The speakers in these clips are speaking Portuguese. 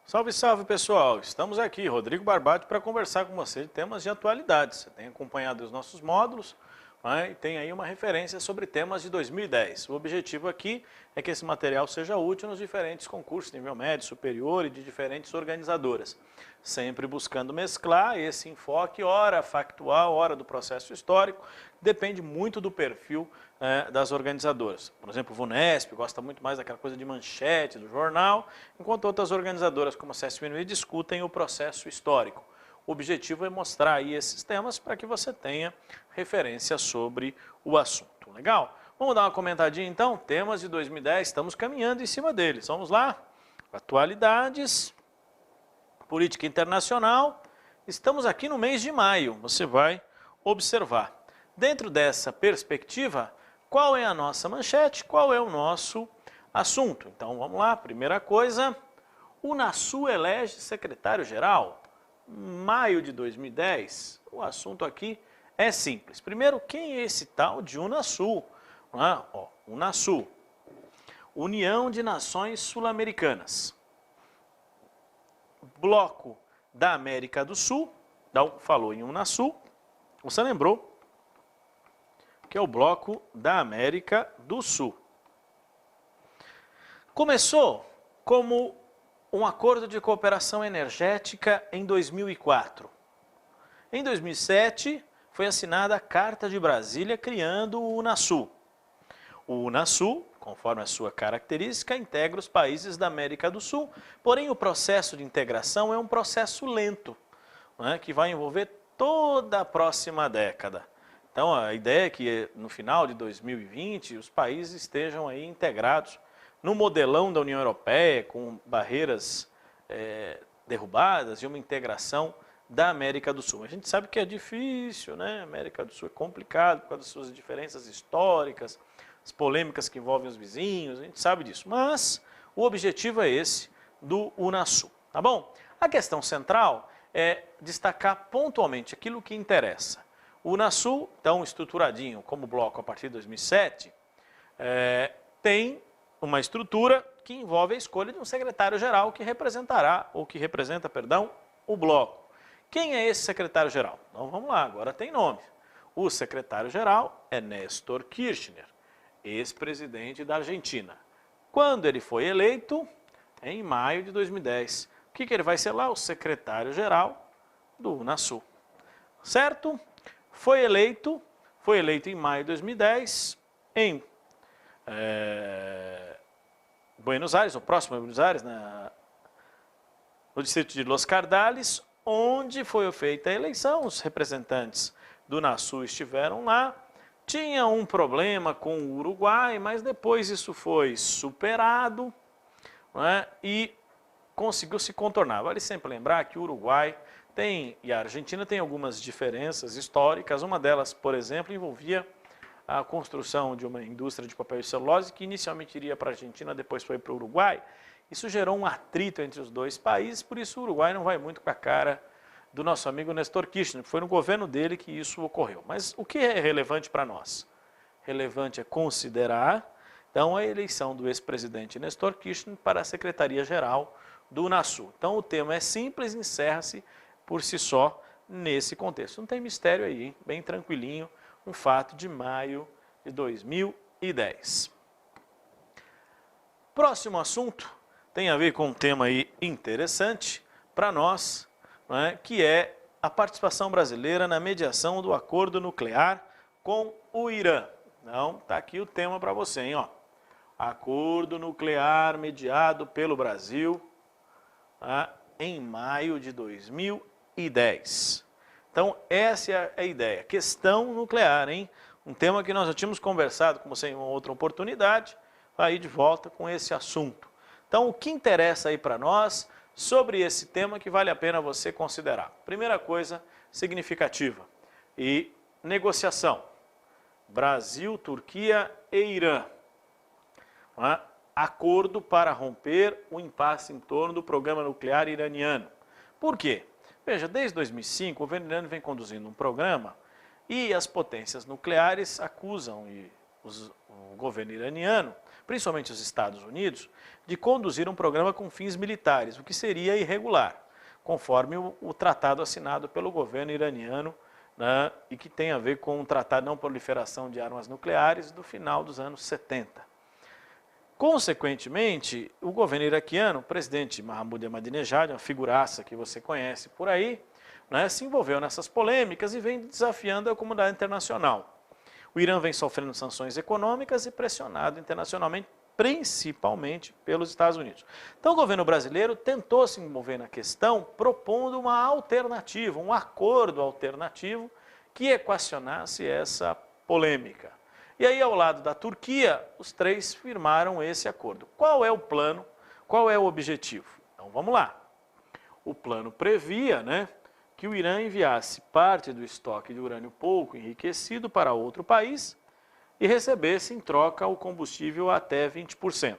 Salve, salve pessoal! Estamos aqui, Rodrigo Barbati, para conversar com você de temas de atualidade. Você tem acompanhado os nossos módulos, né, e tem aí uma referência sobre temas de 2010. O objetivo aqui é que esse material seja útil nos diferentes concursos de nível médio, superior e de diferentes organizadoras. Sempre buscando mesclar esse enfoque, ora factual, ora do processo histórico, depende muito do perfil das organizadoras. Por exemplo, o VUNESP gosta muito mais daquela coisa de manchete do jornal, enquanto outras organizadoras como a CSMNU discutem o processo histórico. O objetivo é mostrar aí esses temas para que você tenha referência sobre o assunto. Legal? Vamos dar uma comentadinha então? Temas de 2010, estamos caminhando em cima deles. Vamos lá? Atualidades, política internacional. Estamos aqui no mês de maio, você vai observar. Dentro dessa perspectiva, qual é a nossa manchete? Qual é o nosso assunto? Então vamos lá, primeira coisa, o UNASU elege secretário-geral. Maio de 2010, o assunto aqui é simples. Primeiro, quem é esse tal de UNASU? UNASU, União de Nações Sul-Americanas. Bloco da América do Sul, então falou em UNASU, você lembrou que é o Bloco da América do Sul. Começou como um acordo de cooperação energética em 2004. Em 2007, foi assinada a Carta de Brasília criando o UNASU. O UNASU, conforme a sua característica, integra os países da América do Sul, porém o processo de integração é um processo lento, né, que vai envolver toda a próxima década. Então a ideia é que no final de 2020 os países estejam aí integrados no modelão da União Europeia, com barreiras derrubadas e uma integração da América do Sul. A gente sabe que é difícil, né? A América do Sul é complicado por causa das suas diferenças históricas, as polêmicas que envolvem os vizinhos, a gente sabe disso. Mas o objetivo é esse do UNASU, tá bom? A questão central é destacar pontualmente aquilo que interessa. O UNASU, tão estruturadinho como bloco a partir de 2007, tem uma estrutura que envolve a escolha de um secretário-geral que representará, ou que representa, perdão, o bloco. Quem é esse secretário-geral? Então vamos lá, agora tem nome. O secretário-geral é Néstor Kirchner, ex-presidente da Argentina. Quando ele foi eleito? Em maio de 2010. O que ele vai ser lá? O secretário-geral do UNASU. Certo? Foi eleito em maio de 2010 em Buenos Aires, o próximo Buenos Aires, no distrito de Los Cardales, onde foi feita a eleição. Os representantes do UNASU estiveram lá. Tinha um problema com o Uruguai, mas depois isso foi superado, né, e conseguiu se contornar. Vale sempre lembrar que o Uruguai e a Argentina têm algumas diferenças históricas. Uma delas, por exemplo, envolvia a construção de uma indústria de papel e celulose que inicialmente iria para a Argentina, depois foi para o Uruguai. Isso gerou um atrito entre os dois países, por isso o Uruguai não vai muito com a cara do nosso amigo Néstor Kirchner. Foi no governo dele que isso ocorreu. Mas o que é relevante para nós? Relevante é considerar, então, a eleição do ex-presidente Néstor Kirchner para a Secretaria-Geral do UNASU. Então, o tema é simples, encerra-se por si só nesse contexto. Não tem mistério aí, hein? Bem tranquilinho, um fato de maio de 2010. Próximo assunto tem a ver com um tema aí interessante para nós, né, que é a participação brasileira na mediação do acordo nuclear com o Irã. Então, está aqui o tema para você, hein? Ó. Acordo nuclear mediado pelo Brasil, tá, em maio de 2010. Então, essa é a ideia. Questão nuclear, hein? Um tema que nós já tínhamos conversado com você em uma outra oportunidade, aí de volta com esse assunto. Então, o que interessa aí para nós sobre esse tema que vale a pena você considerar? Primeira coisa significativa, e negociação. Brasil, Turquia e Irã. Acordo para romper o impasse em torno do programa nuclear iraniano. Por quê? Veja, desde 2005 o governo iraniano vem conduzindo um programa e as potências nucleares acusam, e o governo iraniano, principalmente os Estados Unidos, de conduzir um programa com fins militares, o que seria irregular, conforme o tratado assinado pelo governo iraniano, né, e que tem a ver com o Tratado de Não Proliferação de Armas Nucleares do final dos anos 70. Consequentemente, o governo iraquiano, o presidente Mahmoud Ahmadinejad, uma figuraça que você conhece por aí, né, se envolveu nessas polêmicas e vem desafiando a comunidade internacional. O Irã vem sofrendo sanções econômicas e pressionado internacionalmente, principalmente pelos Estados Unidos. Então o governo brasileiro tentou se envolver na questão propondo uma alternativa, um acordo alternativo que equacionasse essa polêmica. E aí, ao lado da Turquia, os três firmaram esse acordo. Qual é o plano? Qual é o objetivo? Então vamos lá. O plano previa, né, que o Irã enviasse parte do estoque de urânio pouco enriquecido para outro país e recebesse em troca o combustível até 20%.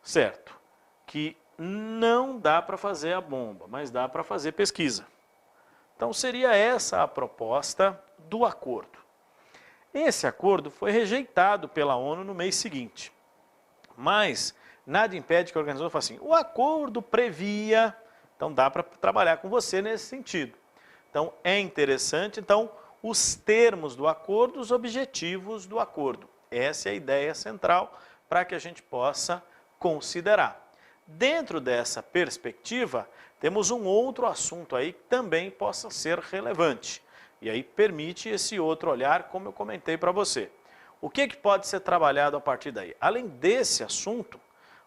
Certo? Que não dá para fazer a bomba, mas dá para fazer pesquisa. Então seria essa a proposta do acordo. Esse acordo foi rejeitado pela ONU no mês seguinte, mas nada impede que a organização fale assim, o acordo previa, então dá para trabalhar com você nesse sentido. Então é interessante, então, os termos do acordo, os objetivos do acordo. Essa é a ideia central para que a gente possa considerar. Dentro dessa perspectiva, temos um outro assunto aí que também possa ser relevante. E aí permite esse outro olhar, como eu comentei para você. O que pode ser trabalhado a partir daí? Além desse assunto,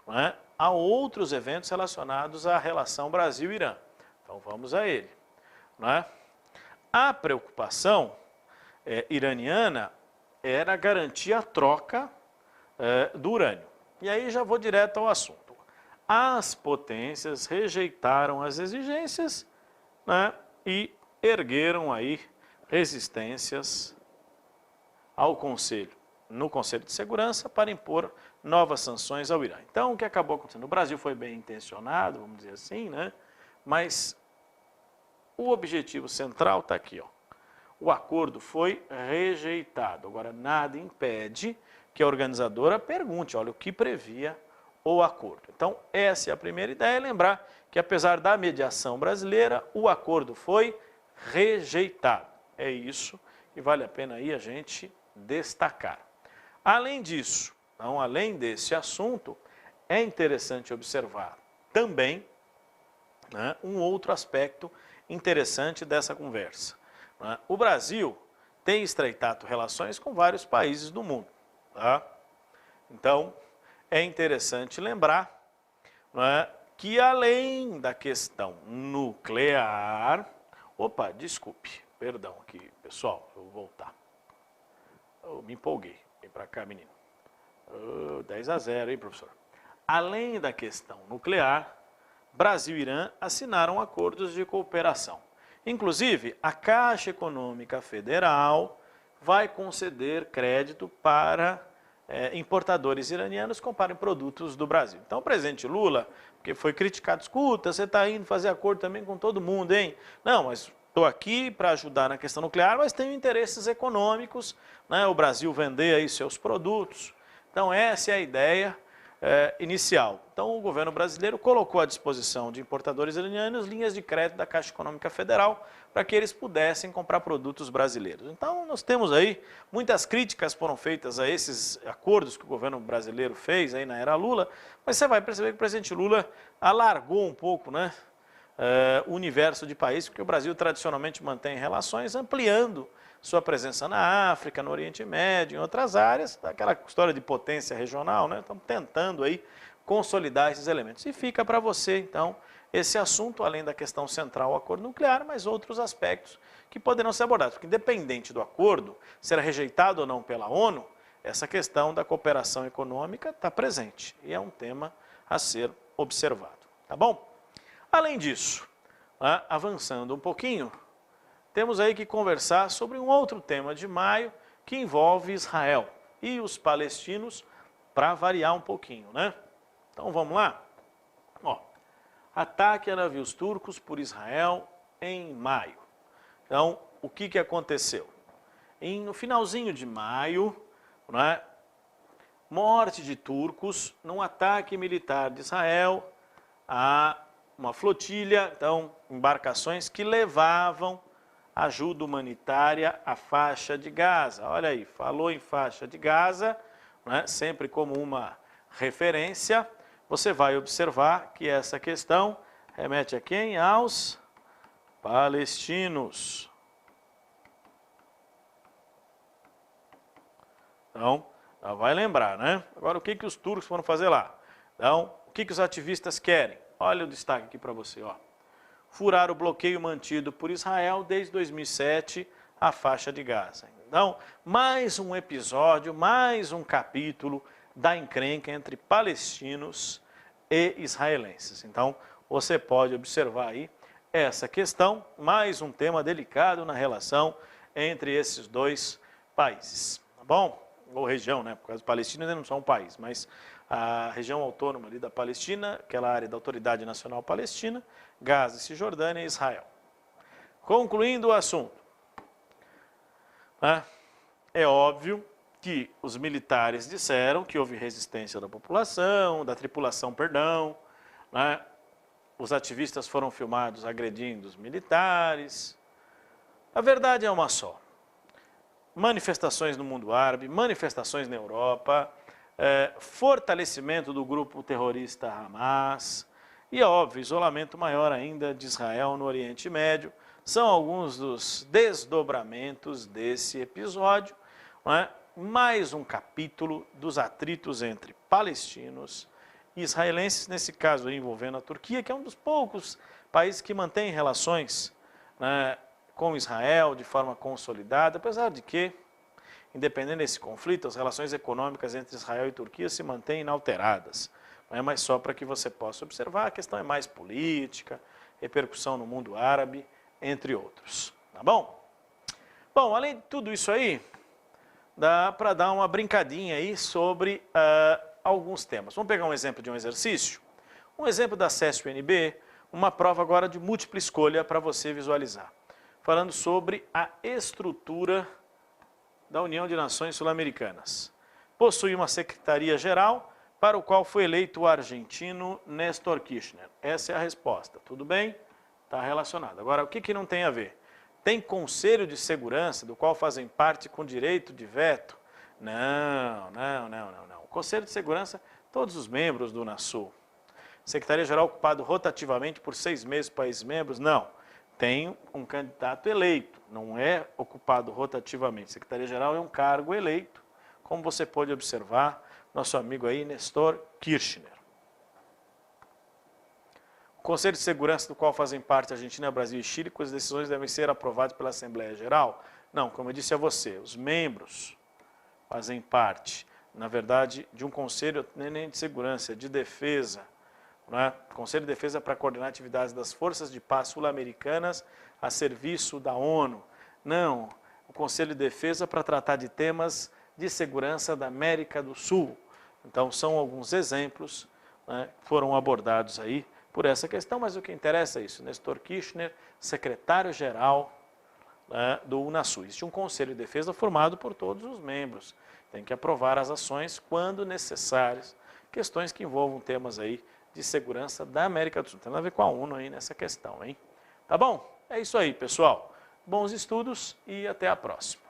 né, há outros eventos relacionados à relação Brasil-Irã. Então vamos a ele. Né? A preocupação iraniana era garantir a troca do urânio. E aí já vou direto ao assunto. As potências rejeitaram as exigências, né, e ergueram aí resistências ao Conselho, no Conselho de Segurança, para impor novas sanções ao Irã. Então, o que acabou acontecendo? O Brasil foi bem intencionado, vamos dizer assim, né? Mas o objetivo central está aqui, ó. O acordo foi rejeitado. Agora, nada impede que a organizadora pergunte, olha, o que previa o acordo. Então, essa é a primeira ideia, lembrar que apesar da mediação brasileira, o acordo foi rejeitado. É isso que vale a pena aí a gente destacar. Além disso, então, além desse assunto, é interessante observar também, né, um outro aspecto interessante dessa conversa. Né? O Brasil tem estreitado relações com vários países do mundo. Tá? Então, é interessante lembrar, né, que além da questão nuclear... Opa, desculpe, perdão aqui, pessoal, eu vou voltar. Eu me empolguei. Vem para cá, menino. 10-0, hein, professor? Além da questão nuclear, Brasil e Irã assinaram acordos de cooperação. Inclusive, a Caixa Econômica Federal vai conceder crédito para importadores iranianos que comprarem produtos do Brasil. Então, o presidente Lula, porque foi criticado, escuta, você está indo fazer acordo também com todo mundo, hein? Não, mas estou aqui para ajudar na questão nuclear, mas tenho interesses econômicos, né? O Brasil vender aí seus produtos. Então, essa é a ideia inicial. Então, o governo brasileiro colocou à disposição de importadores iranianos linhas de crédito da Caixa Econômica Federal para que eles pudessem comprar produtos brasileiros. Então, nós temos aí, muitas críticas foram feitas a esses acordos que o governo brasileiro fez aí na era Lula, mas você vai perceber que o presidente Lula alargou um pouco, né, o universo de países, porque o Brasil tradicionalmente mantém relações, ampliando sua presença na África, no Oriente Médio, em outras áreas, aquela história de potência regional, né? Estamos tentando aí consolidar esses elementos. E fica para você, então, esse assunto, além da questão central, o acordo nuclear, mas outros aspectos que poderão ser abordados. Porque independente do acordo, será rejeitado ou não pela ONU, essa questão da cooperação econômica está presente. E é um tema a ser observado. Tá bom? Além disso, avançando um pouquinho, temos aí que conversar sobre um outro tema de maio que envolve Israel e os palestinos, para variar um pouquinho, né? Então vamos lá? Ó, ataque a navios turcos por Israel em maio. Então, o que aconteceu? No finalzinho de maio, né, morte de turcos num ataque militar de Israel a uma flotilha, então, embarcações que levavam ajuda humanitária à faixa de Gaza. Olha aí, falou em faixa de Gaza, né, sempre como uma referência, você vai observar que essa questão remete a quem? Aos palestinos. Então, vai lembrar, né? Agora, o que os turcos foram fazer lá? Então, o que os ativistas querem? Olha o destaque aqui para você, ó. Furar o bloqueio mantido por Israel desde 2007 à faixa de Gaza. Então, mais um episódio, mais um capítulo da encrenca entre palestinos e israelenses. Então, você pode observar aí essa questão, mais um tema delicado na relação entre esses dois países, tá bom? Ou região, né? Por causa do Palestina ainda não são um país, mas a região autônoma ali da Palestina, aquela área da Autoridade Nacional Palestina, Gaza, Cisjordânia e Israel. Concluindo o assunto, né? É óbvio que os militares disseram que houve resistência da população, da tripulação, perdão, né? Os ativistas foram filmados agredindo os militares. A verdade é uma só. Manifestações no mundo árabe, manifestações na Europa, fortalecimento do grupo terrorista Hamas e, óbvio, isolamento maior ainda de Israel no Oriente Médio, são alguns dos desdobramentos desse episódio, não é? Mais um capítulo dos atritos entre palestinos e israelenses, nesse caso aí, envolvendo a Turquia, que é um dos poucos países que mantém relações, né, com Israel de forma consolidada, apesar de que, independente desse conflito, as relações econômicas entre Israel e Turquia se mantêm inalteradas. Não é mais só para que você possa observar, a questão é mais política, repercussão no mundo árabe, entre outros. Tá bom? Bom, além de tudo isso aí, dá para dar uma brincadinha aí sobre alguns temas. Vamos pegar um exemplo de um exercício? Um exemplo da CESP-UNB, uma prova agora de múltipla escolha para você visualizar. Falando sobre a estrutura da União de Nações Sul-Americanas. Possui uma secretaria-geral, para o qual foi eleito o argentino Néstor Kirchner. Essa é a resposta. Tudo bem? Está relacionado. Agora, o que não tem a ver? Tem Conselho de Segurança, do qual fazem parte com direito de veto? Não. O Conselho de Segurança, todos os membros do UNASUL. Secretaria-geral ocupado rotativamente por 6 meses países membros? Não. Tem um candidato eleito, não é ocupado rotativamente. Secretaria-geral é um cargo eleito, como você pode observar, nosso amigo aí, Néstor Kirchner. O Conselho de Segurança, do qual fazem parte Argentina, Brasil e Chile, cujas decisões devem ser aprovadas pela Assembleia Geral? Não, como eu disse a você, os membros fazem parte, na verdade, de um Conselho nem de Segurança, de Defesa, né? Conselho de Defesa para coordenar atividades das Forças de Paz Sul-Americanas a serviço da ONU. Não, o Conselho de Defesa para tratar de temas de segurança da América do Sul. Então, são alguns exemplos, né, que foram abordados aí por essa questão, mas o que interessa é isso. Néstor Kirchner, secretário-geral, né, do UNASUL. Existe um Conselho de Defesa formado por todos os membros. Tem que aprovar as ações quando necessárias, questões que envolvam temas aí de segurança da América do Sul. Tem a ver com a ONU aí nessa questão, hein? Tá bom? É isso aí, pessoal. Bons estudos e até a próxima.